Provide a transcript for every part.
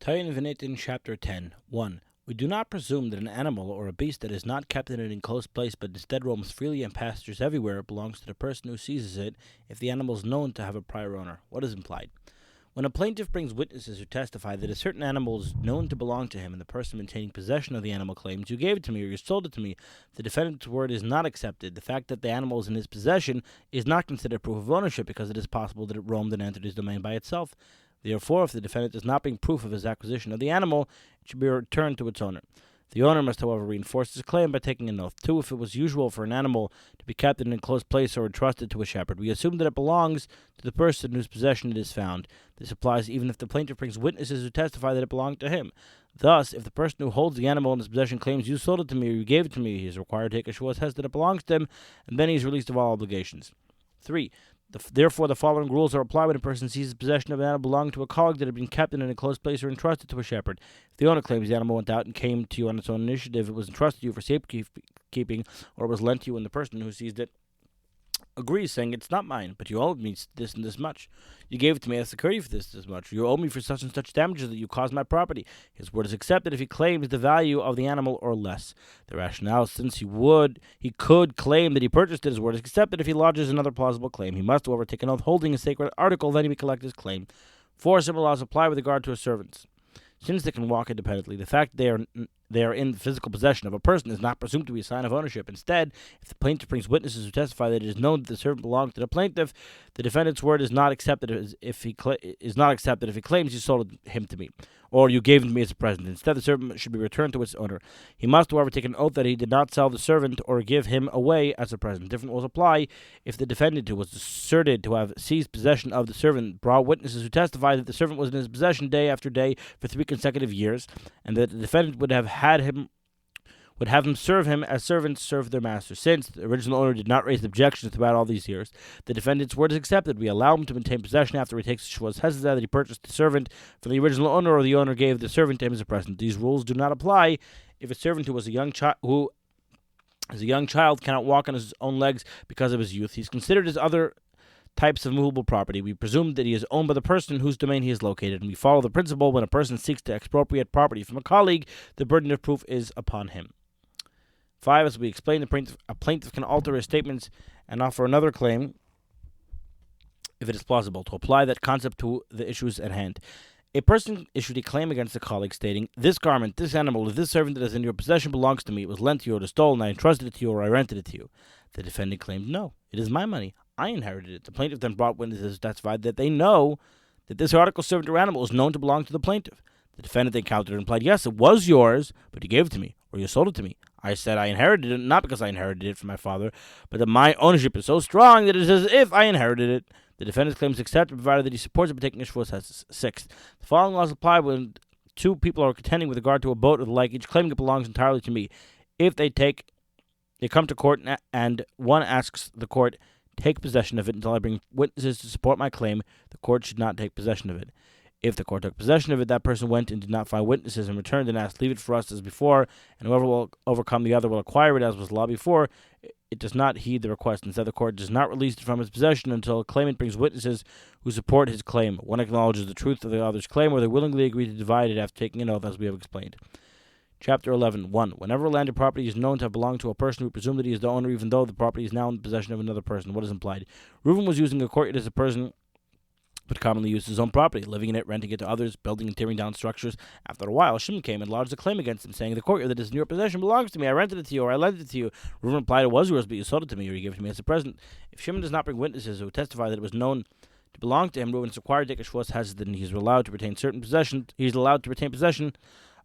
Teives and Venit'in, Chapter 10. 1. We do not presume that an animal or a beast that is not kept in an enclosed place but instead roams freely and pastures everywhere belongs to the person who seizes it if the animal is known to have a prior owner. What is implied? When a plaintiff brings witnesses who testify that a certain animal is known to belong to him and the person maintaining possession of the animal claims, "You gave it to me," or "You sold it to me," the defendant's word is not accepted. The fact that the animal is in his possession is not considered proof of ownership because it is possible that it roamed and entered his domain by itself. Therefore, if the defendant does not bring proof of his acquisition of the animal, it should be returned to its owner. The owner must, however, reinforce his claim by taking an oath. 2. If it was usual for an animal to be kept in an enclosed place or entrusted to a shepherd, we assume that it belongs to the person in whose possession it is found. This applies even if the plaintiff brings witnesses who testify that it belonged to him. Thus, if the person who holds the animal in his possession claims, "You sold it to me," or "You gave it to me," he is required to take a sure test that it belongs to him, and then he is released of all obligations. 3. Therefore, the following rules are applied when a person seizes possession of an animal belonging to a colleague that had been kept in an enclosed place or entrusted to a shepherd. If the owner claims the animal went out and came to you on its own initiative, it was entrusted to you for safekeeping, or it was lent to you, and the person who seized it agrees, saying, "It's not mine, but you owe me this and this much. You gave it to me as security for this much. You owe me for such and such damages that you caused my property." His word is accepted if he claims the value of the animal or less. The rationale, since he could claim that he purchased it, his word is accepted if he lodges another plausible claim. He must, however, take an oath holding a sacred article, then he may collect his claim. 4. Similar laws apply with regard to his servants. Since they can walk independently, the fact they are in physical possession of a person is not presumed to be a sign of ownership. Instead, if the plaintiff brings witnesses who testify that it is known that the servant belongs to the plaintiff, the defendant's word is not accepted if he claims, "You sold him to me," or "You gave him to me as a present." Instead, the servant should be returned to its owner. He must, however, take an oath that he did not sell the servant or give him away as a present. Different rules apply if the defendant, who was asserted to have seized possession of the servant, brought witnesses who testified that the servant was in his possession day after day for 3 consecutive years, and that the defendant would have him serve him as servants serve their master. Since the original owner did not raise objections throughout all these years, the defendant's word is accepted. We allow him to maintain possession after he takes the shvus hezezah that he purchased the servant from the original owner, or the owner gave the servant to him as a present. These rules do not apply if a servant who as a young child cannot walk on his own legs because of his youth. He is considered as other types of movable property. We presume that he is owned by the person in whose domain he is located, and we follow the principle when a person seeks to expropriate property from a colleague, the burden of proof is upon him. 5. As we explained, a plaintiff can alter his statements and offer another claim if it is plausible, to apply that concept to the issues at hand. A person issued a claim against a colleague stating, "This garment, this animal, or this servant that is in your possession belongs to me. It was lent to you or stolen, I entrusted it to you or I rented it to you." The defendant claimed, "No, it is my money. I inherited it." The plaintiff then brought witnesses who testified that they know that this article, servant, or animal is known to belong to the plaintiff. The defendant then countered and replied, "Yes, it was yours, but you gave it to me, or you sold it to me. I said I inherited it, not because I inherited it from my father, but that my ownership is so strong that it is as if I inherited it." The defendant's claim is accepted, provided that he supports it by taking a shvus hezezah. 6. The following laws apply when 2 people are contending with regard to a boat or the like, each claiming it belongs entirely to me. If they come to court and one asks the court, "Take possession of it until I bring witnesses to support my claim," the court should not take possession of it. If the court took possession of it, that person went and did not find witnesses and returned and asked, "Leave it for us as before," and whoever will overcome the other will acquire it as was law before, it does not heed the request. Instead, the court does not release it from his possession until a claimant brings witnesses who support his claim. One acknowledges the truth of the other's claim, or they willingly agree to divide it after taking an oath, as we have explained. Chapter 11. 1. Whenever landed property is known to have belonged to a person, we presume that he is the owner, even though the property is now in the possession of another person. What is implied? Reuven was using a courtyard as a person but commonly used his own property, living in it, renting it to others, building and tearing down structures. After a while, Shimon came and lodged a claim against him, saying, "The courtyard that is in your possession belongs to me. I rented it to you, or I lent it to you." Reuven replied, "It was yours, but you sold it to me, or you gave it to me as a present." If Shimon does not bring witnesses who testify that it was known to belong to him, Reuven is required to take a shvus hezezah, and he is allowed to retain possession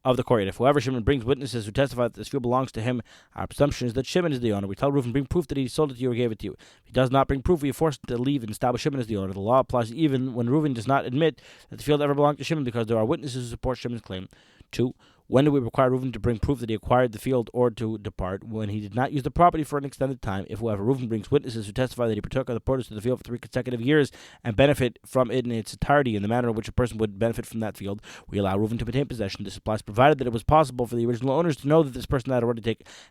of the courtyard. If however Shimon brings witnesses who testify that this field belongs to him, our presumption is that Shimon is the owner. We tell Reuven, "Bring proof that he sold it to you or gave it to you." If he does not bring proof, we are forced to leave and establish Shimon as the owner. The law applies even when Reuven does not admit that the field ever belonged to Shimon, because there are witnesses who support Shimon's claim. 2. When do we require Reuven to bring proof that he acquired the field or to depart? When he did not use the property for an extended time. If, however, Reuven brings witnesses who testify that he partook of the produce of the field for 3 consecutive years and benefit from it in its entirety in the manner in which a person would benefit from that field, we allow Reuven to obtain possession. This applies provided that it was possible for the original owners to know that this person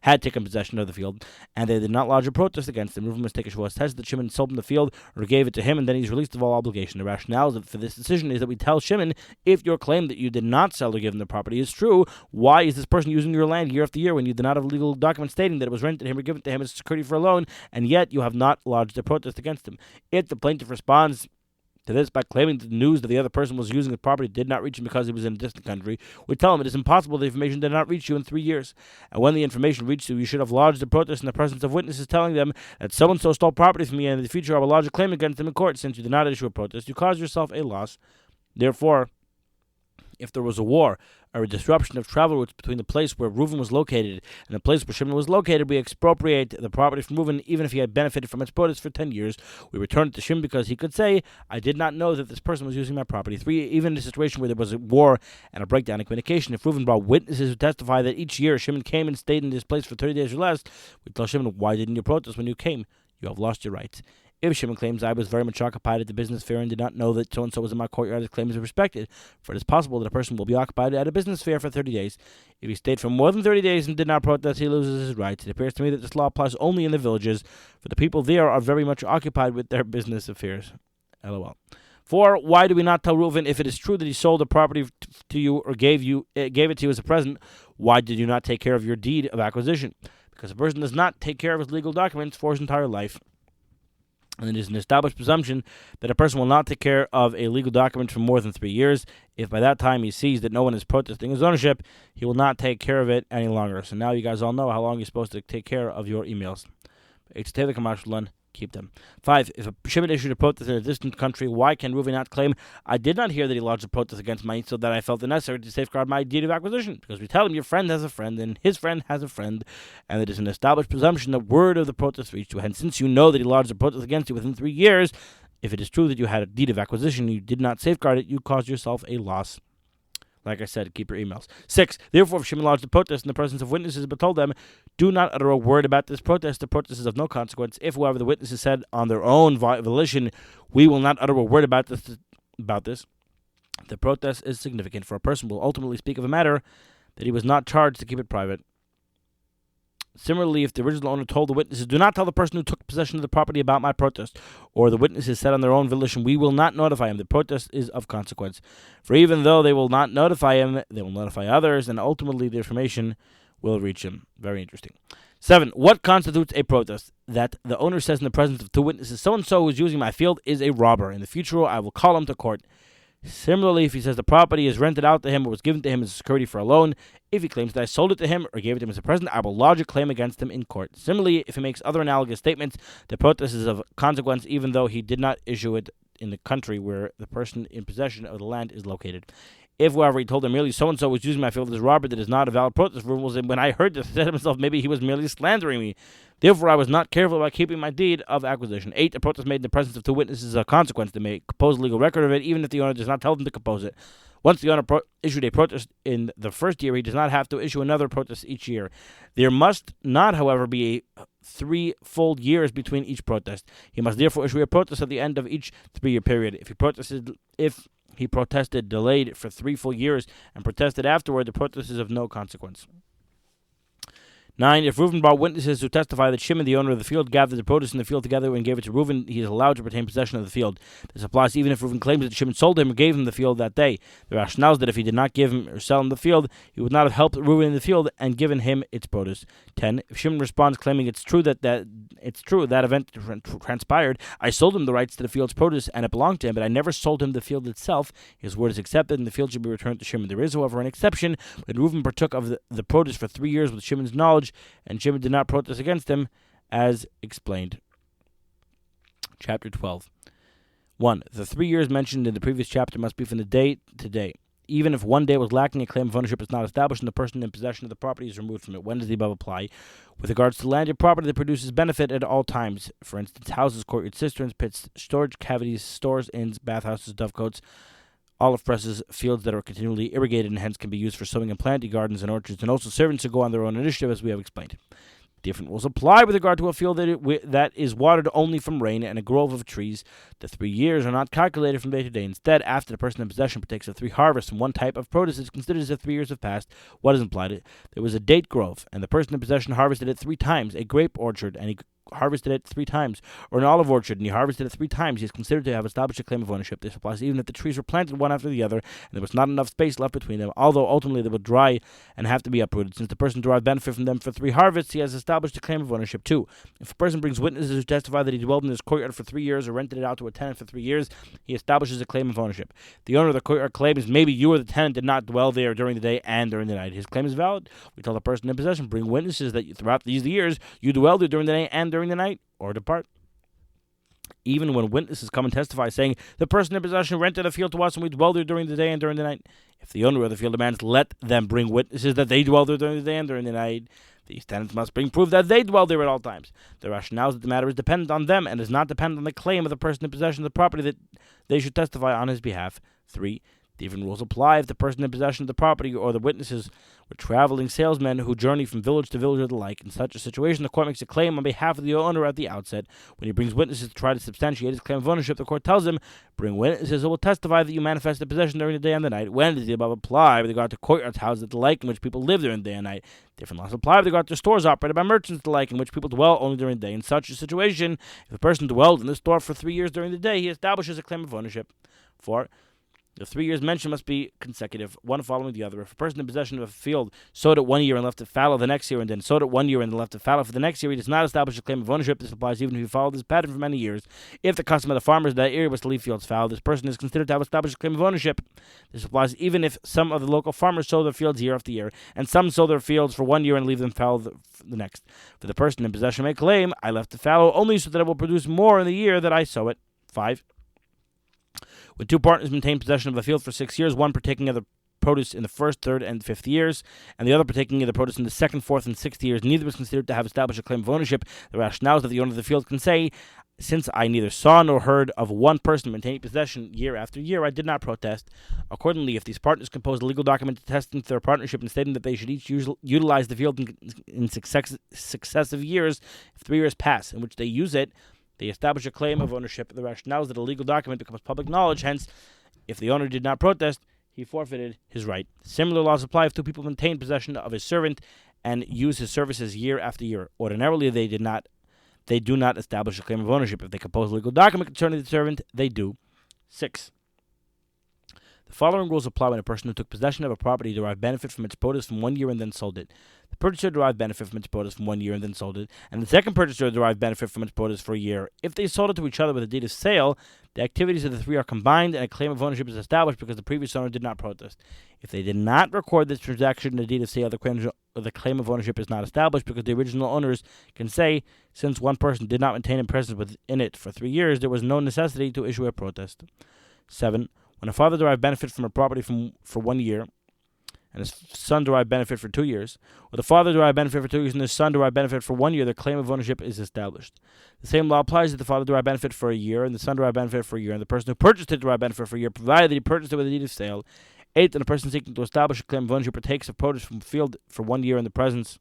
had taken possession of the field, and they did not lodge a protest against him. Reuven must take a Shavuos test that Shimon sold him the field or gave it to him, and then he's released of all obligation. The rationale for this decision is that we tell Shimon, if your claim that you did not sell or give him the property is true, why is this person using your land year after year when you did not have a legal document stating that it was rented to him or given to him as security for a loan, and yet you have not lodged a protest against him? If the plaintiff responds to this by claiming that the news that the other person was using the property did not reach him because he was in a distant country, we tell him it is impossible the information did not reach you in 3 years. And when the information reached you, you should have lodged a protest in the presence of witnesses telling them that so-and-so stole property from me, and in the future I will lodge a claim against them in court. Since you did not issue a protest, you caused yourself a loss. Therefore, if there was a war or a disruption of travel routes between the place where Reuven was located and the place where Shimon was located, we expropriate the property from Reuven, even if he had benefited from its produce for 10 years. We return it to Shimon because he could say, I did not know that this person was using my property. 3, even in a situation where there was a war and a breakdown in communication, if Reuven brought witnesses who testify that each year Shimon came and stayed in this place for 30 days or less, we tell Shimon, why didn't you protest when you came? You have lost your rights. If Shimon claims, I was very much occupied at the business fair and did not know that so-and-so was in my courtyard, his claim is respected, for it is possible that a person will be occupied at a business fair for 30 days. If he stayed for more than 30 days and did not protest, he loses his rights. It appears to me that this law applies only in the villages, for the people there are very much occupied with their business affairs. LOL. 4. Why do we not tell Reuven if it is true that he sold the property to you or gave it to you as a present? Why did you not take care of your deed of acquisition? Because a person does not take care of his legal documents for his entire life. And it is an established presumption that a person will not take care of a legal document for more than 3 years. If by that time he sees that no one is protesting his ownership, he will not take care of it any longer. So now you guys all know how long you're supposed to take care of your emails. Keep them. 5. If a Shimon issued a protest in a distant country, why can Reuven not claim, I did not hear that he lodged a protest against me, so that I felt it necessary to safeguard my deed of acquisition? Because we tell him your friend has a friend, and his friend has a friend, and it is an established presumption that word of the protest reached you. And since you know that he lodged a protest against you within 3 years, if it is true that you had a deed of acquisition and you did not safeguard it, you caused yourself a loss. Like I said, keep your emails. 6. Therefore, if Shimon lodged a protest in the presence of witnesses, but told them, do not utter a word about this protest. The protest is of no consequence. If, however, the witnesses said on their own volition, we will not utter a word about this, the protest is significant, for a person will ultimately speak of a matter that he was not charged to keep it private. Similarly, if the original owner told the witnesses, do not tell the person who took possession of the property about my protest, or the witnesses said on their own volition, we will not notify him, the protest is of consequence. For even though they will not notify him, they will notify others, and ultimately the information will reach him. Very interesting. 7. What constitutes a protest? That the owner says in the presence of 2 witnesses, so-and-so who is using my field is a robber. In the future, I will call him to court. Similarly, if he says the property is rented out to him or was given to him as security for a loan, if he claims that I sold it to him or gave it to him as a present, I will lodge a claim against him in court. Similarly, if he makes other analogous statements, the protest is of consequence even though he did not issue it in the country where the person in possession of the land is located. If, however, he told them merely so-and-so was using my field as a robber, that is not a valid protest for rules, and when I heard this, I said to myself, maybe he was merely slandering me. Therefore, I was not careful about keeping my deed of acquisition. 8. A protest made in the presence of 2 witnesses is a consequence. They may compose a legal record of it, even if the owner does not tell them to compose it. Once the owner issued a protest in the first year, he does not have to issue another protest each year. There must not, however, be 3 full years between each protest. He must therefore issue a protest at the end of each 3-year period. If he protested delayed for 3 full years and protested afterward, the protest is of no consequence. 9. If Reuven brought witnesses who testify that Shimon, the owner of the field, gathered the produce in the field together and gave it to Reuven, he is allowed to retain possession of the field. This applies even if Reuven claims that Shimon sold him or gave him the field that day. The rationale is that if he did not give him or sell him the field, he would not have helped Reuven in the field and given him its produce. 10. If Shimon responds claiming it's true that event transpired, I sold him the rights to the field's produce and it belonged to him, but I never sold him the field itself. His word is accepted and the field should be returned to Shimon. There is, however, an exception when Reuven partook of the produce for 3 years with Shimon's knowledge, and Shimon did not protest against him, as explained. Chapter 12. 1. The 3 years mentioned in the previous chapter must be from the day to day. Even if 1 day was lacking, a claim of ownership is not established and the person in possession of the property is removed from it. When does the above apply? With regards to land or property that produces benefit at all times, for instance, houses, courtyards, cisterns, pits, storage cavities, stores, inns, bathhouses, dovecotes, olive presses, fields that are continually irrigated and hence can be used for sowing and planting gardens and orchards, and also servants who go on their own initiative, as we have explained. Different rules apply with regard to a field that is watered only from rain and a grove of trees. The 3 years are not calculated from day to day. Instead, after the person in possession partakes of 3 harvests from one type of produce, it is considered as if 3 years have passed. What is implied? There was a date grove, and the person in possession harvested it 3 times, a grape orchard, and he harvested it 3 times, or an olive orchard, and he harvested it 3 times. He is considered to have established a claim of ownership. This applies even if the trees were planted one after the other, and there was not enough space left between them, although ultimately they would dry and have to be uprooted. Since the person derived benefit from them for 3 harvests, he has established a claim of ownership too. If a person brings witnesses who testify that he dwelled in his courtyard for 3 years or rented it out to a tenant for 3 years, he establishes a claim of ownership. The owner of the courtyard claims maybe you or the tenant did not dwell there during the day and during the night. His claim is valid. We tell the person in possession, bring witnesses that throughout these years you dwelled there during the day and during the night, or depart. Even when witnesses come and testify, saying, the person in possession rented a field to us and we dwelled there during the day and during the night. If the owner of the field demands, let them bring witnesses that they dwell there during the day and during the night. These tenants must bring proof that they dwell there at all times. The rationale is that the matter is dependent on them and is not dependent on the claim of the person in possession of the property that they should testify on his behalf. 3. Different rules apply if the person in possession of the property or the witnesses were traveling salesmen who journey from village to village or the like. In such a situation, the court makes a claim on behalf of the owner at the outset. When he brings witnesses to try to substantiate his claim of ownership, the court tells him, bring witnesses who will testify that you manifested possession during the day and the night. When does the above apply with regard to courtyards, houses, the like, in which people live during the day and night? Different laws apply with regard to stores operated by merchants, the like, in which people dwell only during the day. In such a situation, if a person dwelled in the store for 3 years during the day, he establishes a claim of ownership. 4. The 3 years mentioned must be consecutive, one following the other. If a person in possession of a field sowed it 1 year and left it fallow the next year, and then sowed it 1 year and left it fallow for the next year, he does not establish a claim of ownership. This applies even if he followed this pattern for many years. If the custom of the farmers of that area was to leave fields fallow, this person is considered to have established a claim of ownership. This applies even if some of the local farmers sow their fields year after year, and some sow their fields for 1 year and leave them fallow the next. For the person in possession may claim, I left it fallow only so that it will produce more in the year that I sow it. 5. When 2 partners maintain possession of a field for 6 years, one partaking of the produce in the 1st, 3rd, and 5th years, and the other partaking of the produce in the 2nd, 4th, and 6th years, neither is considered to have established a claim of ownership. The rationale is that the owner of the field can say, since I neither saw nor heard of one person maintaining possession year after year, I did not protest. Accordingly, if these partners compose a legal document attesting to their partnership and stating that they should each utilize the field in successive years, if 3 years pass in which they use it, they establish a claim of ownership. The rationale is that a legal document becomes public knowledge. Hence, if the owner did not protest, he forfeited his right. Similar laws apply if 2 people maintain possession of a servant and use his services year after year. Ordinarily, they do not establish a claim of ownership. If they compose a legal document concerning the servant, they do. 6. The following rules apply when a person who took possession of a property derived benefit from its produce from 1 year and then sold it. The purchaser derived benefit from its produce from 1 year and then sold it, and the second purchaser derived benefit from its produce for a year. If they sold it to each other with a deed of sale, the activities of the 3 are combined and a claim of ownership is established because the previous owner did not protest. If they did not record this transaction in a deed of sale, the claim of ownership is not established because the original owners can say, since one person did not maintain a presence within it for 3 years, there was no necessity to issue a protest. 7. When a father derived benefit from a property for 1 year, and his son derived benefit for 2 years, or the father derived benefit for 2 years and his son derived benefit for 1 year, the claim of ownership is established. The same law applies if the father derived benefit for a year and the son derived benefit for a year, and the person who purchased it derived benefit for a year, provided that he purchased it with a deed of sale. 8. When a person seeking to establish a claim of ownership partakes of produce from field for 1 year in the presence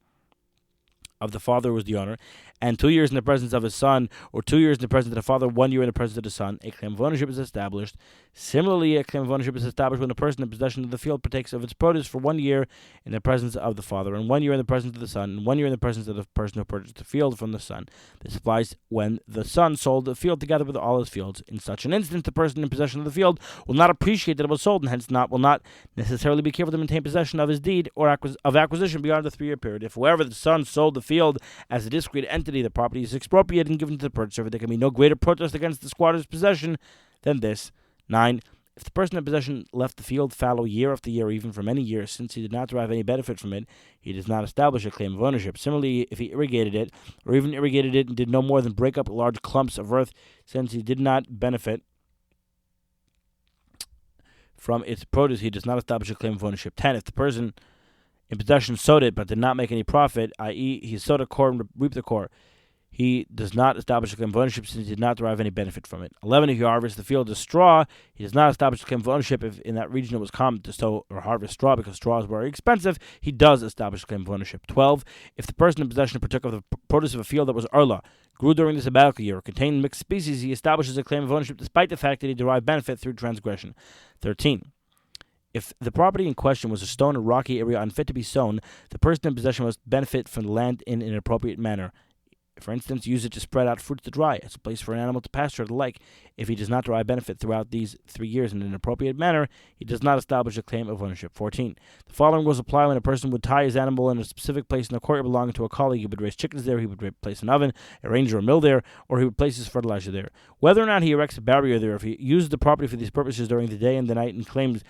of the father who was the owner, and 2 years in the presence of his son, or 2 years in the presence of the father, 1 year in the presence of the son, a claim of ownership is established. Similarly, a claim of ownership is established when a person in possession of the field partakes of its produce for 1 year in the presence of the father, and 1 year in the presence of the son, and 1 year in the presence of the person who purchased the field from the son. This applies when the son sold the field together with all his fields. In such an instance, the person in possession of the field will not appreciate that it was sold, and hence will not necessarily be careful to maintain possession of his deed or of acquisition beyond the 3 year period. If, however, the son sold the field as a discrete entity, the property is expropriated and given to the purchaser. There can be no greater protest against the squatter's possession than this. 9. If the person in possession left the field fallow year after year, even for many years, since he did not derive any benefit from it, he does not establish a claim of ownership. Similarly, if he irrigated it, or even irrigated it and did no more than break up large clumps of earth, since he did not benefit from its produce, he does not establish a claim of ownership. 10. If the person in possession sowed it but did not make any profit, i.e., he sowed a core and reaped the core, he does not establish a claim of ownership since he did not derive any benefit from it. 11. If he harvests the field as straw, he does not establish a claim of ownership. If in that region it was common to sow or harvest straw because straw is very expensive, he does establish a claim of ownership. 12. If the person in possession partook of the produce of a field that was arla, grew during the sabbatical year, or contained mixed species, he establishes a claim of ownership despite the fact that he derived benefit through transgression. 13. If the property in question was a stone or rocky area unfit to be sown, the person in possession must benefit from the land in an appropriate manner. For instance, use it to spread out fruits to dry, as a place for an animal to pasture, or the like. If he does not derive benefit throughout these 3 years in an appropriate manner, he does not establish a claim of ownership. 14. The following rules apply when a person would tie his animal in a specific place in the courtyard belonging to a colleague. He would raise chickens there, he would place an oven, arrange a mill there, or he would place his fertilizer there. Whether or not he erects a barrier there, if he uses the property for these purposes during the day and the night and claims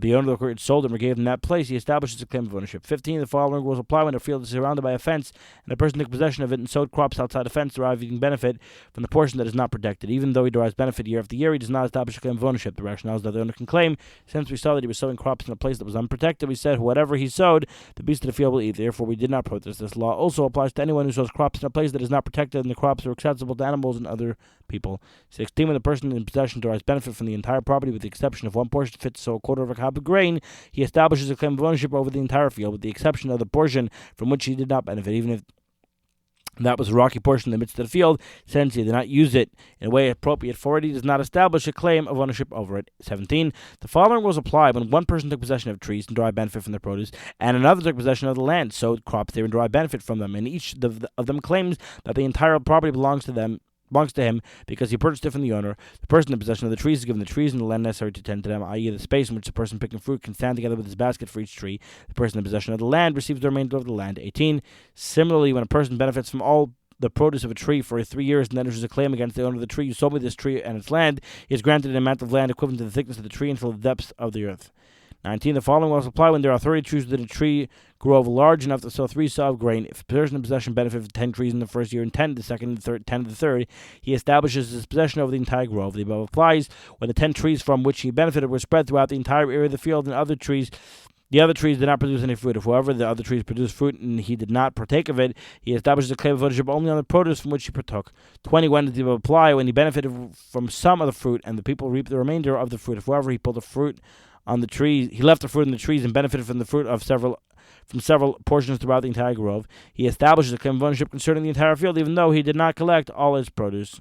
the owner of the courtyard sold him or gave him that place, he establishes a claim of ownership. 15. The following rules apply when a field is surrounded by a fence and a person took possession of it and sowed crops outside the fence, deriving benefit from the portion that is not protected. Even though he derives benefit year after year, he does not establish a claim of ownership. The rationale is that the owner can claim, since we saw that he was sowing crops in a place that was unprotected, we said whatever he sowed, the beast of the field will eat. Therefore, we did not protest. This law also applies to anyone who sows crops in a place that is not protected and the crops are accessible to animals and other people. 16. When the person in possession derives benefit from the entire property with the exception of one portion fit to sow a quarter of a crop of grain, he establishes a claim of ownership over the entire field, with the exception of the portion from which he did not benefit, even if that was a rocky portion in the midst of the field, since he did not use it in a way appropriate for it, he does not establish a claim of ownership over it. 17. The following rules apply when one person took possession of trees and derived benefit from their produce, and another took possession of the land, sowed crops there, and derived benefit from them, and each of them claims that the entire property belongs to him because he purchased it from the owner. The person in possession of the trees is given the trees and the land necessary to tend to them, i.e. the space in which the person picking fruit can stand together with his basket for each tree. The person in possession of the land receives the remainder of the land. 18. Similarly, when a person benefits from all the produce of a tree for 3 years and then issues a claim against the owner of the tree, "You sold me this tree and its land," he is granted an amount of land equivalent to the thickness of the tree until the depths of the earth. 19. The following laws apply when there are 30 trees within a tree grove large enough to sow 3 saw of grain. If a person in possession benefits from 10 trees in the first year and 10 in the second and 10 in the third, he establishes his possession over the entire grove. The above applies when the 10 trees from which he benefited were spread throughout the entire area of the field, and the other trees did not produce any fruit. If, however, the other trees produced fruit and he did not partake of it, he establishes a claim of ownership only on the produce from which he partook. 20. When does the above apply? When he benefited from some of the fruit and the people reap the remainder of the fruit. If, however, he pulled the fruit on the trees, he left the fruit in the trees and benefited from the fruit of several portions throughout the entire grove, he establishes a claim of ownership concerning the entire field, even though he did not collect all its produce.